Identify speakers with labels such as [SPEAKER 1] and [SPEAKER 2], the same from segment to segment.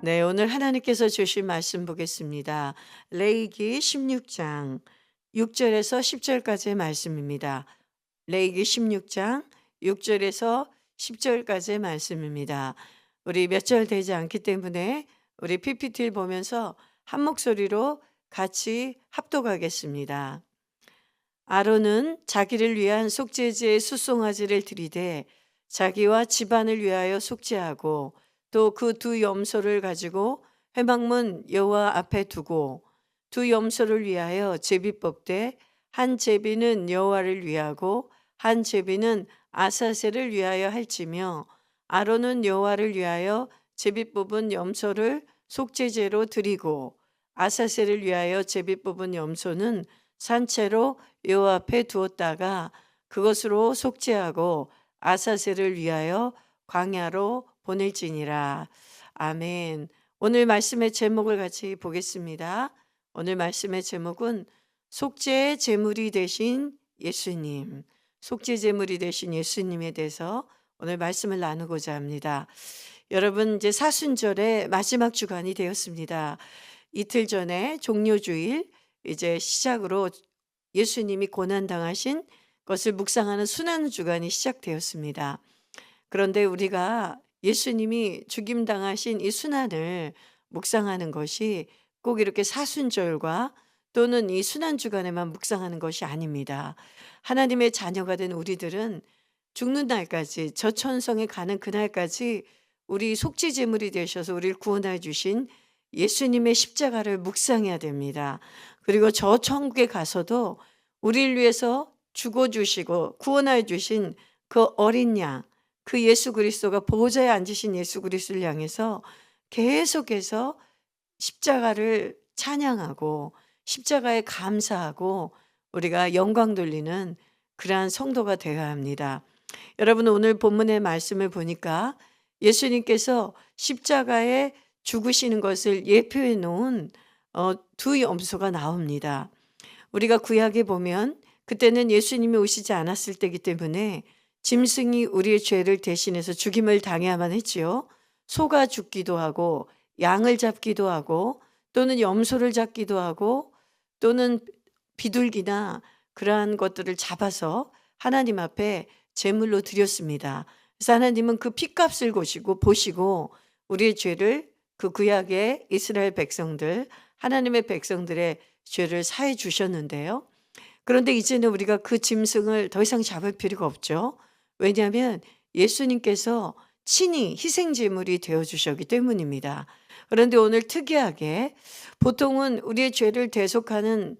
[SPEAKER 1] 네, 오늘 하나님께서 주신 말씀 보겠습니다. 레위기 16장 6절에서 10절까지의 말씀입니다. 레위기 16장 6절에서 10절까지의 말씀입니다. 우리 몇 절 되지 않기 때문에 우리 PPT를 보면서 한 목소리로 같이 합독하겠습니다. 아론은 자기를 위한 속죄제의 수송아지를 들이되 자기와 집안을 위하여 속죄하고 또 그 두 염소를 가지고 회막문 여호와 앞에 두고 두 염소를 위하여 제비 뽑되 한 제비는 여호와를 위하고 한 제비는 아사셀을 위하여 할지며 아론은 여호와를 위하여 제비 뽑은 염소를 속죄제로 드리고 아사셀을 위하여 제비 뽑은 염소는 산채로 여호와 앞에 두었다가 그것으로 속죄하고 아사셀을 위하여 광야로 보낼지니라. 아멘. 오늘 말씀의 제목을 같이 보겠습니다. 오늘 말씀의 제목은 속죄의 제물이 되신 예수님, 속죄 제물이 되신 예수님에 대해서 오늘 말씀을 나누고자 합니다. 여러분, 이제 사순절의 마지막 주간이 되었습니다. 이틀 전에 종료주일 이제 시작으로 예수님이 고난당하신 것을 묵상하는 순환 주간이 시작되었습니다. 그런데 우리가 예수님이 죽임당하신 이 순환을 묵상하는 것이 꼭 이렇게 사순절과 또는 이 순환 주간에만 묵상하는 것이 아닙니다. 하나님의 자녀가 된 우리들은 죽는 날까지 저천성에 가는 그날까지 우리 속죄 제물이 되셔서 우리를 구원해 주신 예수님의 십자가를 묵상해야 됩니다. 그리고 저 천국에 가서도 우리를 위해서 죽어 주시고 구원해 주신 그 어린 양, 그 예수 그리스도가 보호자에 앉으신 예수 그리스도를 향해서 계속해서 십자가를 찬양하고 십자가에 감사하고 우리가 영광 돌리는 그러한 성도가 되어야 합니다. 여러분, 오늘 본문의 말씀을 보니까 예수님께서 십자가에 죽으시는 것을 예표해 놓은 두 염소가 나옵니다. 우리가 구약에 보면 그때는 예수님이 오시지 않았을 때이기 때문에 짐승이 우리의 죄를 대신해서 죽임을 당해야만 했지요. 소가 죽기도 하고 양을 잡기도 하고 또는 염소를 잡기도 하고 또는 비둘기나 그러한 것들을 잡아서 하나님 앞에 제물로 드렸습니다. 그래서 하나님은 그 핏값을 보시고 우리의 죄를 그 구약의 이스라엘 백성들, 하나님의 백성들의 죄를 사해 주셨는데요. 그런데 이제는 우리가 그 짐승을 더 이상 잡을 필요가 없죠. 왜냐하면 예수님께서 친히 희생 제물이 되어 주셨기 때문입니다. 그런데 오늘 특이하게 보통은 우리의 죄를 대속하는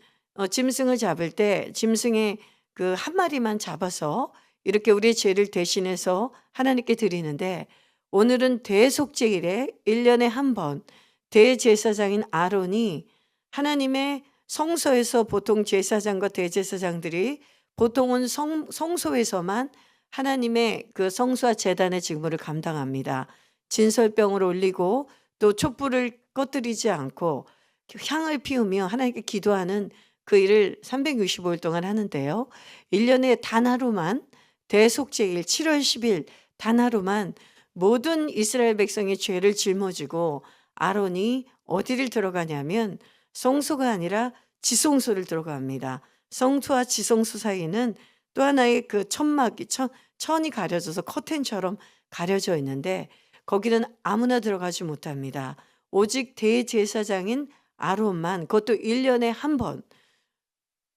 [SPEAKER 1] 짐승을 잡을 때 짐승의 그 한 마리만 잡아서 이렇게 우리의 죄를 대신해서 하나님께 드리는데, 오늘은 대속죄일에 1년에 한 번 대제사장인 아론이 하나님의 성소에서 보통 제사장과 대제사장들이 보통은 성소에서만 하나님의 그 성소와 제단의 직무를 감당합니다. 진설병을 올리고 또 촛불을 꺼뜨리지 않고 향을 피우며 하나님께 기도하는 그 일을 365일 동안 하는데요. 1년에 단 하루만 대속죄일 7월 10일 단 하루만 모든 이스라엘 백성의 죄를 짊어지고 아론이 어디를 들어가냐면 성소가 아니라 지성소를 들어갑니다. 성소와 지성소 사이는 또 하나의 그 천이 가려져서 커튼처럼 가려져 있는데 거기는 아무나 들어가지 못합니다. 오직 대제사장인 아론만, 그것도 1년에 한 번,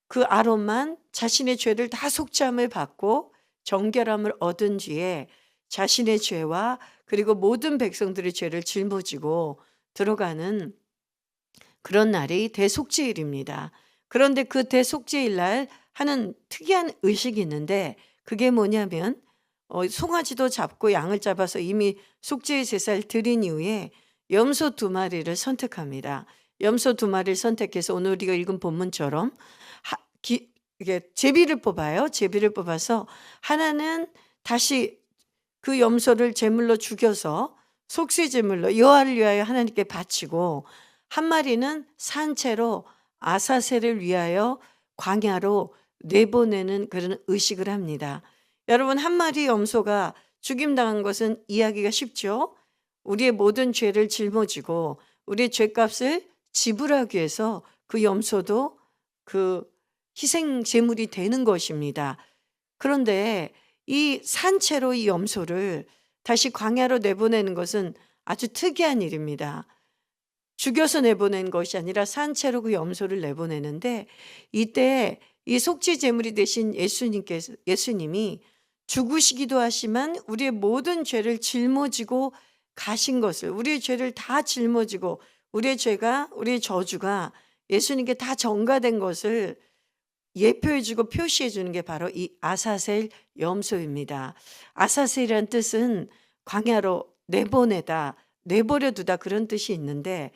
[SPEAKER 1] 그 아론만 자신의 죄를 다 속죄함을 받고 정결함을 얻은 뒤에 자신의 죄와 그리고 모든 백성들의 죄를 짊어지고 들어가는 그런 날이 대속죄일입니다. 그런데 그 대속죄일 날 하는 특이한 의식이 있는데 그게 뭐냐면 송아지도 잡고 양을 잡아서 이미 속죄의 제사를 드린 이후에 염소 2마리를 선택합니다. 염소 2마리를 선택해서 오늘 우리가 읽은 본문처럼 이게 제비를 뽑아요. 제비를 뽑아서 하나는 다시 그 염소를 제물로 죽여서 속죄 제물로 여호와를 위하여 하나님께 바치고, 한 마리는 산채로 아사셀을 위하여 광야로 내보내는 그런 의식을 합니다. 여러분, 한 마리 염소가 죽임당한 것은 이해하기가 쉽죠. 우리의 모든 죄를 짊어지고 우리의 죄값을 지불하기 위해서 그 염소도 그 희생 제물이 되는 것입니다. 그런데 이 산채로 이 염소를 다시 광야로 내보내는 것은 아주 특이한 일입니다. 죽여서 내보낸 것이 아니라 산채로 그 염소를 내보내는데, 이때 이 속죄 제물이 되신 예수님이 죽으시기도 하시만 우리의 모든 죄를 짊어지고 가신 것을, 우리의 죄를 다 짊어지고 우리의 저주가 예수님께 다 전가된 것을 예표해 주고 표시해 주는 게 바로 이 아사셀 염소입니다. 아사셀이란 뜻은 광야로 내보내다, 내버려 두다, 그런 뜻이 있는데,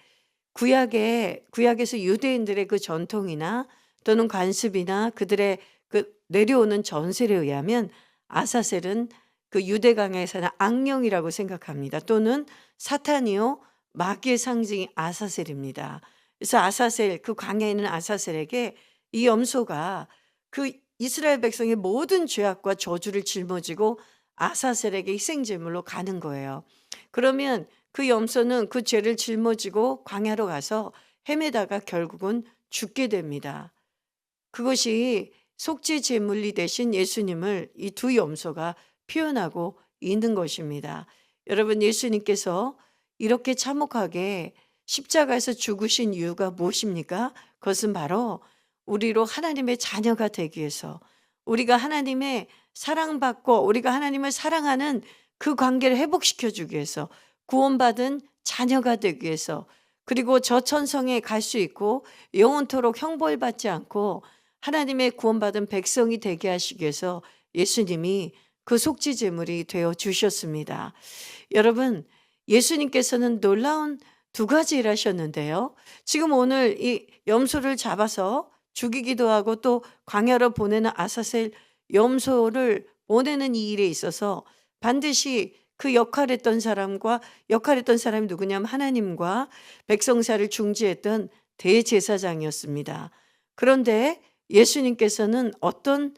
[SPEAKER 1] 구약에서 유대인들의 그 전통이나 또는 관습이나 그들의 그 내려오는 전설에 의하면 아사셀은 그 유대 광야에 사는 악령이라고 생각합니다. 또는 사탄이요 마귀의 상징이 아사셀입니다. 그래서 아사셀, 그 광야에 있는 아사셀에게 이 염소가 그 이스라엘 백성의 모든 죄악과 저주를 짊어지고 아사셀에게 희생제물로 가는 거예요. 그러면 그 염소는 그 죄를 짊어지고 광야로 가서 헤매다가 결국은 죽게 됩니다. 그것이 속죄 제물이 되신 예수님을 이 두 염소가 표현하고 있는 것입니다. 여러분, 예수님께서 이렇게 참혹하게 십자가에서 죽으신 이유가 무엇입니까? 그것은 바로 우리로 하나님의 자녀가 되기 위해서, 우리가 하나님의 사랑받고 우리가 하나님을 사랑하는 그 관계를 회복시켜 주기 위해서, 구원받은 자녀가 되기 위해서, 그리고 저 천성에 갈 수 있고 영원토록 형벌받지 않고 하나님의 구원받은 백성이 되게 하시기 위해서 예수님이 그 속죄 제물이 되어 주셨습니다. 여러분, 예수님께서는 놀라운 두 가지 일 하셨는데요. 지금 오늘 이 염소를 잡아서 죽이기도 하고 또 광야로 보내는 아사셀 염소를 보내는 이 일에 있어서 반드시 그 역할했던 사람이 누구냐면 하나님과 백성사를 중지했던 대제사장이었습니다. 그런데 예수님께서는 어떤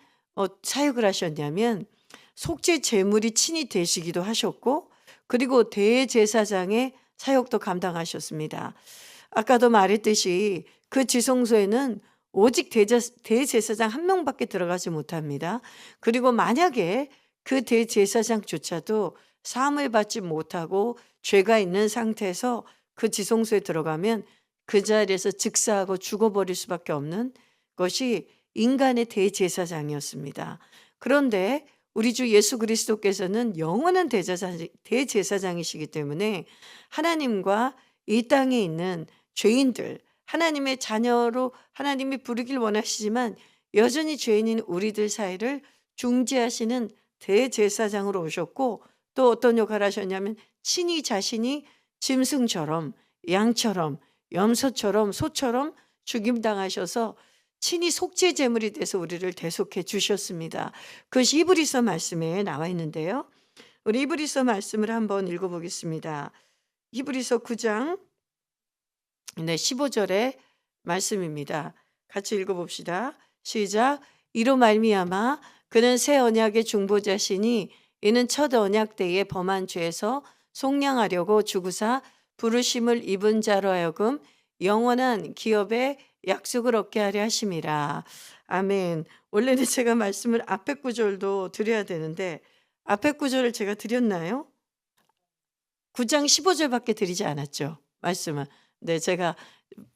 [SPEAKER 1] 사역을 하셨냐면 속죄 제물이 친히 되시기도 하셨고, 그리고 대제사장의 사역도 감당하셨습니다. 아까도 말했듯이 그 지성소에는 오직 대제사장 한 명밖에 들어가지 못합니다. 그리고 만약에 그 대제사장조차도 사함을 받지 못하고 죄가 있는 상태에서 그 지성소에 들어가면 그 자리에서 즉사하고 죽어버릴 수밖에 없는 것이 인간의 대제사장이었습니다. 그런데 우리 주 예수 그리스도께서는 영원한 대제사장이시기 때문에 하나님과 이 땅에 있는 죄인들, 하나님의 자녀로 하나님이 부르길 원하시지만 여전히 죄인인 우리들 사이를 중재하시는 대제사장으로 오셨고, 또 어떤 역할을 하셨냐면 친히 자신이 짐승처럼, 양처럼, 염소처럼, 소처럼 죽임당하셔서 친히 속죄 제물이 돼서 우리를 대속해 주셨습니다. 그것이 히브리서 말씀에 나와 있는데요. 우리 히브리서 말씀을 한번 읽어보겠습니다. 히브리서 9장 15절의 말씀입니다. 같이 읽어봅시다. 시작. 이로 말미암아 그는 새 언약의 중보자시니 이는 첫 언약 때에 범한 죄에서 속량하려고 죽으사 부르심을 입은 자로 하여금 영원한 기업의 약속을 얻게 하려 하심이라. 아멘. 원래는 제가 말씀을 앞에 구절도 드려야 되는데 앞에 구절을 제가 드렸나요? 9장 15절밖에 드리지 않았죠, 말씀은. 네, 제가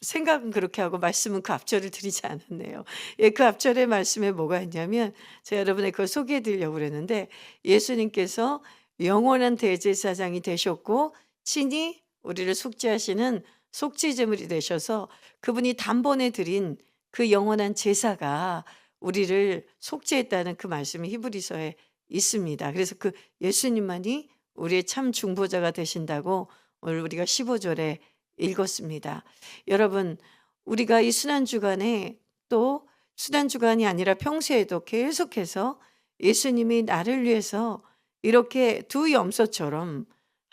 [SPEAKER 1] 생각은 그렇게 하고 말씀은 그 앞절을 드리지 않았네요. 예, 그 앞절의 말씀에 뭐가 있냐면 제가 여러분의 그걸 소개해 드리려고 그랬는데, 예수님께서 영원한 대제사장이 되셨고 친히 우리를 속죄하시는 속죄제물이 되셔서 그분이 단번에 드린 그 영원한 제사가 우리를 속죄했다는 그 말씀이 히브리서에 있습니다. 그래서 그 예수님만이 우리의 참 중보자가 되신다고 오늘 우리가 15절에 읽었습니다. 여러분, 우리가 이 순환주간에, 또 순환주간이 아니라 평소에도 계속해서 예수님이 나를 위해서 이렇게 두 염소처럼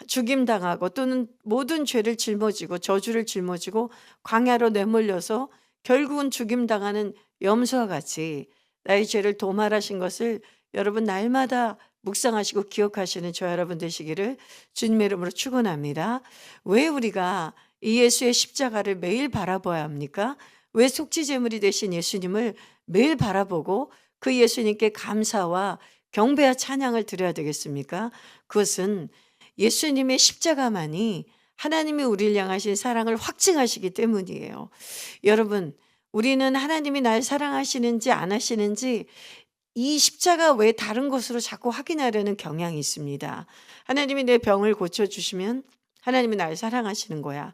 [SPEAKER 1] 죽임당하고 또는 모든 죄를 짊어지고 저주를 짊어지고 광야로 내몰려서 결국은 죽임당하는 염소와 같이 나의 죄를 도말하신 것을 여러분 날마다 묵상하시고 기억하시는 저 여러분 되시기를 주님의 이름으로 축원합니다. 왜 우리가 이 예수의 십자가를 매일 바라봐야 합니까? 왜 속죄제물이 되신 예수님을 매일 바라보고 그 예수님께 감사와 경배와 찬양을 드려야 되겠습니까? 그것은 예수님의 십자가만이 하나님이 우리를 향하신 사랑을 확증하시기 때문이에요. 여러분, 우리는 하나님이 날 사랑하시는지 안 하시는지 이 십자가 외에 다른 것으로 자꾸 확인하려는 경향이 있습니다. 하나님이 내 병을 고쳐주시면 하나님이 나를 사랑하시는 거야.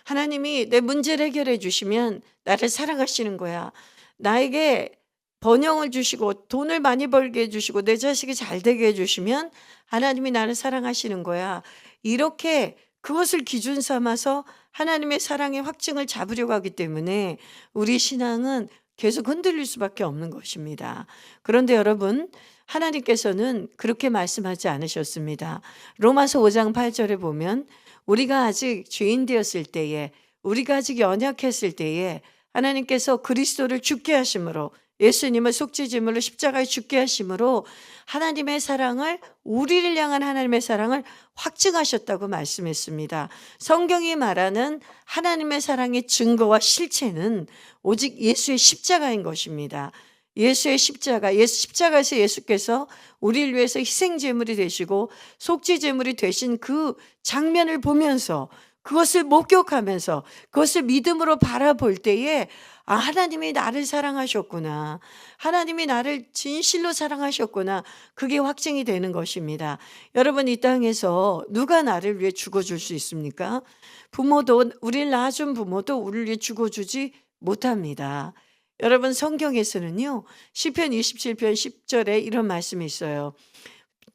[SPEAKER 1] 하나님이 내 문제를 해결해 주시면 나를 사랑하시는 거야. 나에게 번영을 주시고 돈을 많이 벌게 해주시고 내 자식이 잘 되게 해주시면 하나님이 나를 사랑하시는 거야. 이렇게 그것을 기준 삼아서 하나님의 사랑의 확증을 잡으려고 하기 때문에 우리 신앙은 계속 흔들릴 수밖에 없는 것입니다. 그런데 여러분, 하나님께서는 그렇게 말씀하지 않으셨습니다. 로마서 5장 8절에 보면 우리가 아직 죄인 되었을 때에, 우리가 아직 연약했을 때에 하나님께서 그리스도를 죽게 하심으로, 예수님을 속죄제물로 십자가에 죽게 하심으로 하나님의 사랑을, 우리를 향한 하나님의 사랑을 확증하셨다고 말씀했습니다. 성경이 말하는 하나님의 사랑의 증거와 실체는 오직 예수의 십자가인 것입니다. 예수의 십자가, 십자가에서 예수께서 우리를 위해서 희생제물이 되시고 속죄제물이 되신 그 장면을 보면서, 그것을 목격하면서, 그것을 믿음으로 바라볼 때에 하나님이 나를 사랑하셨구나. 하나님이 나를 진실로 사랑하셨구나. 그게 확증이 되는 것입니다. 여러분, 이 땅에서 누가 나를 위해 죽어줄 수 있습니까? 부모도, 우리를 낳아준 부모도 우리를 위해 죽어주지 못합니다. 여러분, 성경에서는요, 시편 27편 10절에 이런 말씀이 있어요.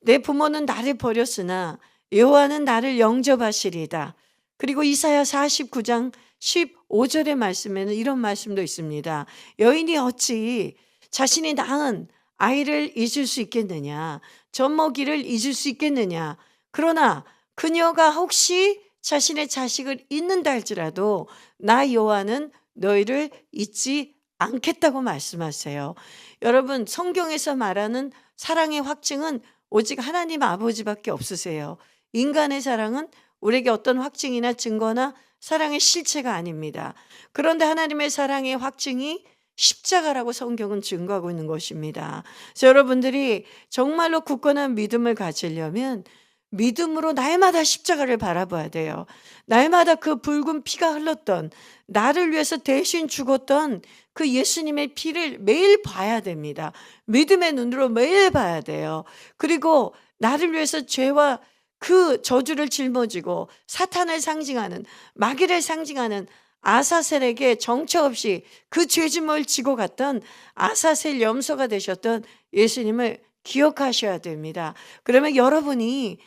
[SPEAKER 1] 내 부모는 나를 버렸으나 여호와는 나를 영접하시리다. 그리고 이사야 49장 15절의 말씀에는 이런 말씀도 있습니다. 여인이 어찌 자신이 낳은 아이를 잊을 수 있겠느냐? 젖먹이를 잊을 수 있겠느냐? 그러나 그녀가 혹시 자신의 자식을 잊는다 할지라도 나 여호와는 너희를 잊지 않겠다고 말씀하세요. 여러분, 성경에서 말하는 사랑의 확증은 오직 하나님 아버지밖에 없으세요. 인간의 사랑은 우리에게 어떤 확증이나 증거나 사랑의 실체가 아닙니다. 그런데 하나님의 사랑의 확증이 십자가라고 성경은 증거하고 있는 것입니다. 그래서 여러분들이 정말로 굳건한 믿음을 가지려면 믿음으로 날마다 십자가를 바라봐야 돼요. 날마다 그 붉은 피가 흘렀던, 나를 위해서 대신 죽었던 그 예수님의 피를 매일 봐야 됩니다. 믿음의 눈으로 매일 봐야 돼요. 그리고 나를 위해서 죄와 그 저주를 짊어지고 사탄을 상징하는, 마귀를 상징하는 아사셀에게 정처 없이 그 죄짐을 지고 갔던 아사셀 염소가 되셨던 예수님을 기억하셔야 됩니다. 그러면 여러분이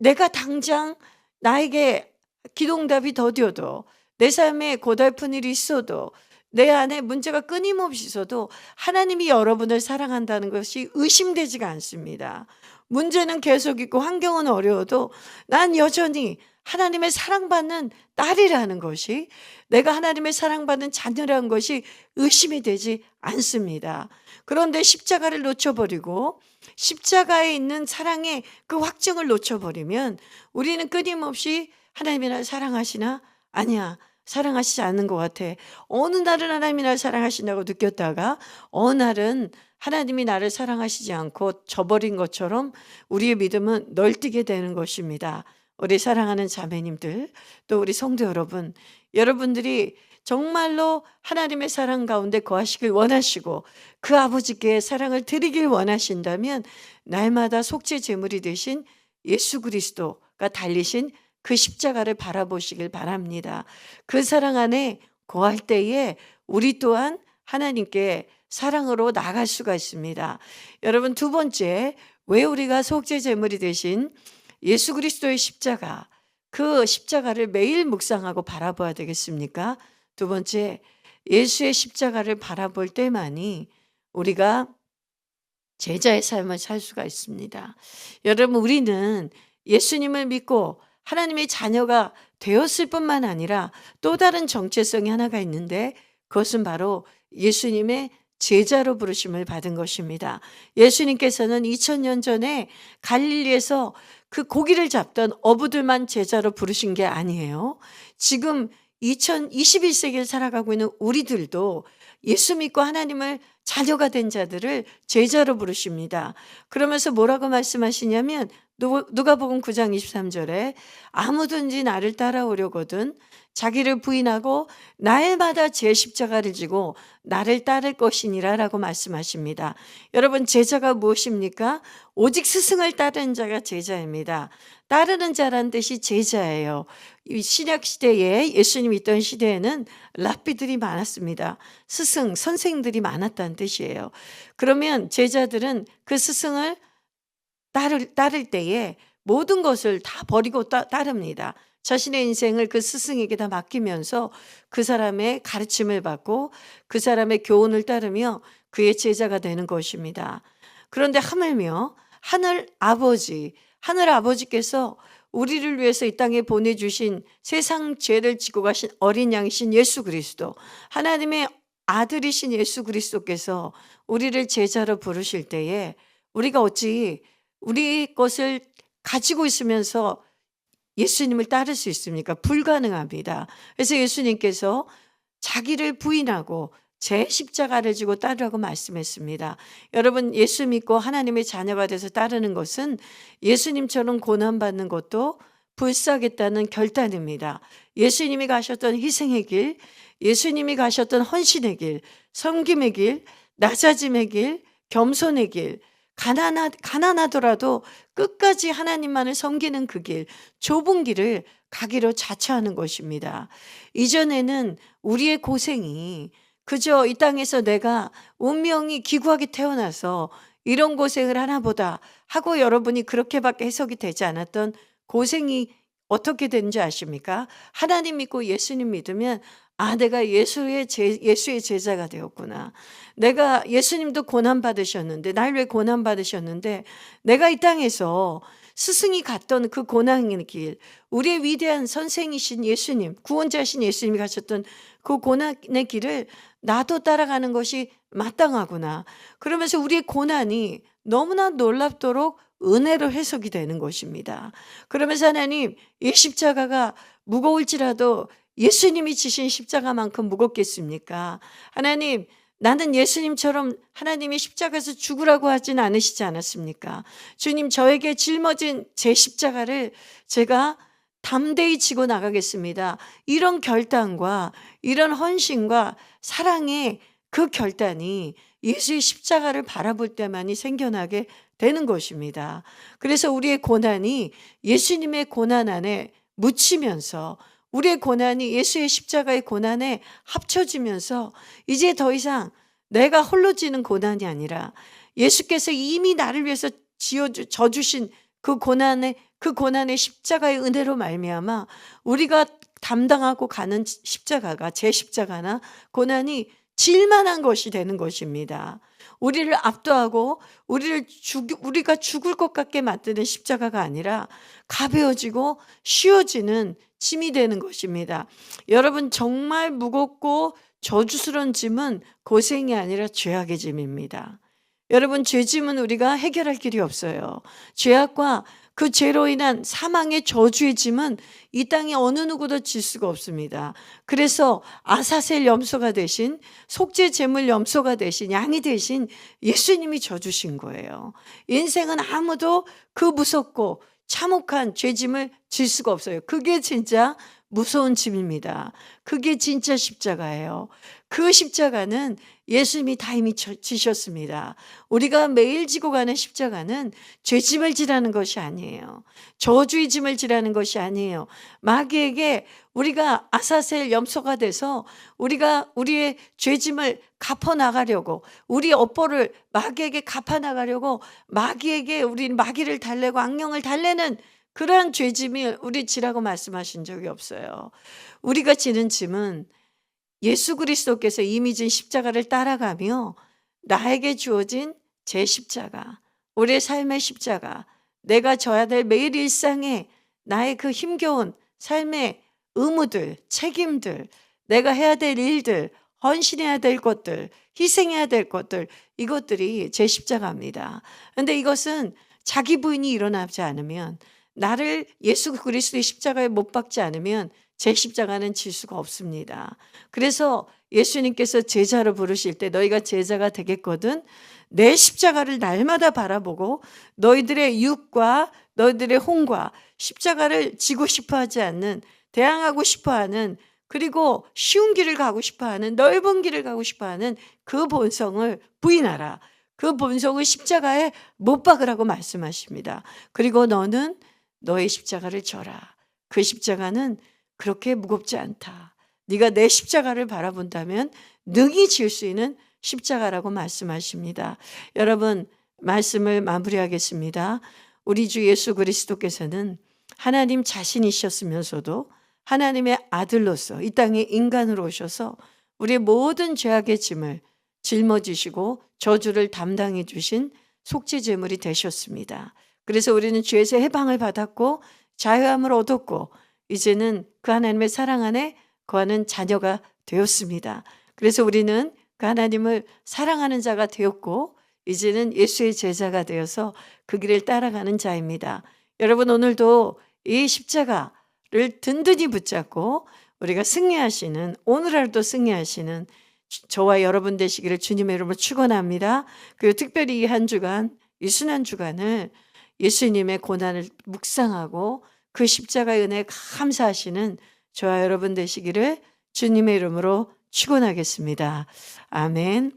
[SPEAKER 1] 내가 당장 나에게 기도응답이 더디어도, 내 삶에 고달픈 일이 있어도, 내 안에 문제가 끊임없이 있어도 하나님이 여러분을 사랑한다는 것이 의심되지가 않습니다. 문제는 계속 있고 환경은 어려워도 난 여전히 하나님의 사랑받는 딸이라는 것이, 내가 하나님의 사랑받는 자녀라는 것이 의심이 되지 않습니다. 그런데 십자가를 놓쳐버리고 십자가에 있는 사랑의 그 확증을 놓쳐버리면 우리는 끊임없이 하나님이 나를 사랑하시나? 아니야, 사랑하시지 않는 것 같아. 어느 날은 하나님이 나를 사랑하신다고 느꼈다가 어느 날은 하나님이 나를 사랑하시지 않고 저버린 것처럼 우리의 믿음은 널뛰게 되는 것입니다. 우리 사랑하는 자매님들, 또 우리 성도 여러분, 여러분들이 정말로 하나님의 사랑 가운데 거하시길 원하시고 그 아버지께 사랑을 드리길 원하신다면 날마다 속죄 제물이 되신 예수 그리스도가 달리신 그 십자가를 바라보시길 바랍니다. 그 사랑 안에 거할 때에 우리 또한 하나님께 사랑으로 나갈 수가 있습니다. 여러분, 두 번째, 왜 우리가 속죄 제물이 되신 예수 그리스도의 십자가, 그 십자가를 매일 묵상하고 바라봐야 되겠습니까? 두 번째, 예수의 십자가를 바라볼 때만이 우리가 제자의 삶을 살 수가 있습니다. 여러분, 우리는 예수님을 믿고 하나님의 자녀가 되었을 뿐만 아니라 또 다른 정체성이 하나가 있는데 그것은 바로 예수님의 제자로 부르심을 받은 것입니다. 예수님께서는 2000년 전에 갈릴리에서 그 고기를 잡던 어부들만 제자로 부르신 게 아니에요. 지금 2021세기를 살아가고 있는 우리들도 예수 믿고 하나님을 자녀가 된 자들을 제자로 부르십니다. 그러면서 뭐라고 말씀하시냐면 누가복음 9장 23절에 아무든지 나를 따라오려거든 자기를 부인하고 날마다 제 십자가를 지고 나를 따를 것이니라 라고 말씀하십니다. 여러분, 제자가 무엇입니까? 오직 스승을 따르는 자가 제자입니다. 따르는 자란 뜻이 제자예요. 이 신약 시대에 예수님이 있던 시대에는 랍비들이 많았습니다. 스승, 선생들이 많았다는 뜻이에요. 그러면 제자들은 그 스승을 따를 때에 모든 것을 다 버리고 따릅니다. 자신의 인생을 그 스승에게 다 맡기면서 그 사람의 가르침을 받고 그 사람의 교훈을 따르며 그의 제자가 되는 것입니다. 그런데 하물며 하늘 아버지께서 우리를 위해서 이 땅에 보내주신 세상 죄를 지고 가신 어린 양이신 예수 그리스도, 하나님의 아들이신 예수 그리스도께서 우리를 제자로 부르실 때에 우리가 어찌 우리 것을 가지고 있으면서 예수님을 따를 수 있습니까? 불가능합니다. 그래서 예수님께서 자기를 부인하고 제 십자가를 지고 따르라고 말씀했습니다. 여러분, 예수 믿고 하나님의 자녀가 돼서 따르는 것은 예수님처럼 고난받는 것도 불사하겠다는 결단입니다. 예수님이 가셨던 희생의 길, 예수님이 가셨던 헌신의 길, 섬김의 길, 낮아짐의 길, 겸손의 길, 가난하더라도 끝까지 하나님만을 섬기는 그 길, 좁은 길을 가기로 자처하는 것입니다. 이전에는 우리의 고생이 그저 이 땅에서 내가 운명이 기구하게 태어나서 이런 고생을 하나보다 하고 여러분이 그렇게밖에 해석이 되지 않았던 고생이 어떻게 되는지 아십니까? 하나님 믿고 예수님 믿으면 내가 예수의 제자가 되었구나. 내가 예수님도 고난받으셨는데 날 왜 고난받으셨는데 내가 이 땅에서 스승이 갔던 그 고난의 길, 우리의 위대한 선생이신 예수님, 구원자신 예수님이 가셨던 그 고난의 길을 나도 따라가는 것이 마땅하구나. 그러면서 우리의 고난이 너무나 놀랍도록 은혜로 해석이 되는 것입니다. 그러면서 하나님, 이 십자가가 무거울지라도 예수님이 지신 십자가만큼 무겁겠습니까? 하나님, 나는 예수님처럼 하나님이 십자가에서 죽으라고 하진 않으시지 않았습니까? 주님, 저에게 짊어진 제 십자가를 제가 담대히 지고 나가겠습니다. 이런 결단과 이런 헌신과 사랑의 그 결단이 예수의 십자가를 바라볼 때만이 생겨나게 되는 것입니다. 그래서 우리의 고난이 예수님의 고난 안에 묻히면서 우리의 고난이 예수의 십자가의 고난에 합쳐지면서 이제 더 이상 내가 홀로 지는 고난이 아니라 예수께서 이미 나를 위해서 져주신 그 고난의 십자가의 은혜로 말미암아 우리가 담당하고 가는 십자가가 제 십자가나 고난이 질만한 것이 되는 것입니다. 우리를 압도하고 우리가 죽을 것 같게 만드는 십자가가 아니라 가벼워지고 쉬워지는 짐이 되는 것입니다. 여러분, 정말 무겁고 저주스러운 짐은 고생이 아니라 죄악의 짐입니다. 여러분, 죄짐은 우리가 해결할 길이 없어요. 죄악과 그 죄로 인한 사망의 저주의 짐은 이 땅에 어느 누구도 질 수가 없습니다. 그래서 아사셀 염소가 되신, 속죄 제물 염소가 되신, 양이 되신 예수님이 져주신 거예요. 인생은 아무도 그 무섭고 참혹한 죄짐을 질 수가 없어요. 그게 진짜 무서운 짐입니다. 그게 진짜 십자가예요. 그 십자가는 예수님이 다 이미 지셨습니다. 우리가 매일 지고 가는 십자가는 죄짐을 지라는 것이 아니에요. 저주의 짐을 지라는 것이 아니에요. 마귀에게 우리가 아사셀 염소가 돼서 우리가 우리의 죄짐을 갚아나가려고, 우리 업보를 마귀에게 갚아나가려고 마귀에게 우리 마귀를 달래고 악령을 달래는 그러한 죄짐이 우리 지라고 말씀하신 적이 없어요. 우리가 지는 짐은 예수 그리스도께서 이미 진 십자가를 따라가며 나에게 주어진 제 십자가, 우리의 삶의 십자가, 내가 져야 될 매일 일상에 나의 그 힘겨운 삶의 의무들, 책임들, 내가 해야 될 일들, 헌신해야 될 것들, 희생해야 될 것들, 이것들이 제 십자가입니다. 근데 이것은 자기 부인이 일어나지 않으면, 나를 예수 그리스도의 십자가에 못 박지 않으면 제 십자가는 질 수가 없습니다. 그래서 예수님께서 제자로 부르실 때 너희가 제자가 되겠거든 내 십자가를 날마다 바라보고 너희들의 육과 너희들의 혼과 십자가를 지고 싶어하지 않는, 대항하고 싶어하는, 그리고 쉬운 길을 가고 싶어하는, 넓은 길을 가고 싶어하는 그 본성을 부인하라. 그 본성을 십자가에 못 박으라고 말씀하십니다. 그리고 너는 너의 십자가를 져라. 그 십자가는 그렇게 무겁지 않다. 네가 내 십자가를 바라본다면 능히 질 수 있는 십자가라고 말씀하십니다. 여러분, 말씀을 마무리하겠습니다. 우리 주 예수 그리스도께서는 하나님 자신이셨으면서도 하나님의 아들로서 이 땅에 인간으로 오셔서 우리의 모든 죄악의 짐을 짊어지시고 저주를 담당해 주신 속죄제물이 되셨습니다. 그래서 우리는 죄에서 해방을 받았고 자유함을 얻었고 이제는 그 하나님의 사랑 안에 거하는 자녀가 되었습니다. 그래서 우리는 그 하나님을 사랑하는 자가 되었고 이제는 예수의 제자가 되어서 그 길을 따라가는 자입니다. 여러분, 오늘도 이 십자가를 든든히 붙잡고 우리가 승리하시는, 오늘 하루도 승리하시는 저와 여러분 되시기를 주님의 이름으로 축원합니다. 그리고 특별히 이 한 주간, 이 순환 주간을 예수님의 고난을 묵상하고 그 십자가의 은혜에 감사하시는 저와 여러분 되시기를 주님의 이름으로 축원하겠습니다. 아멘.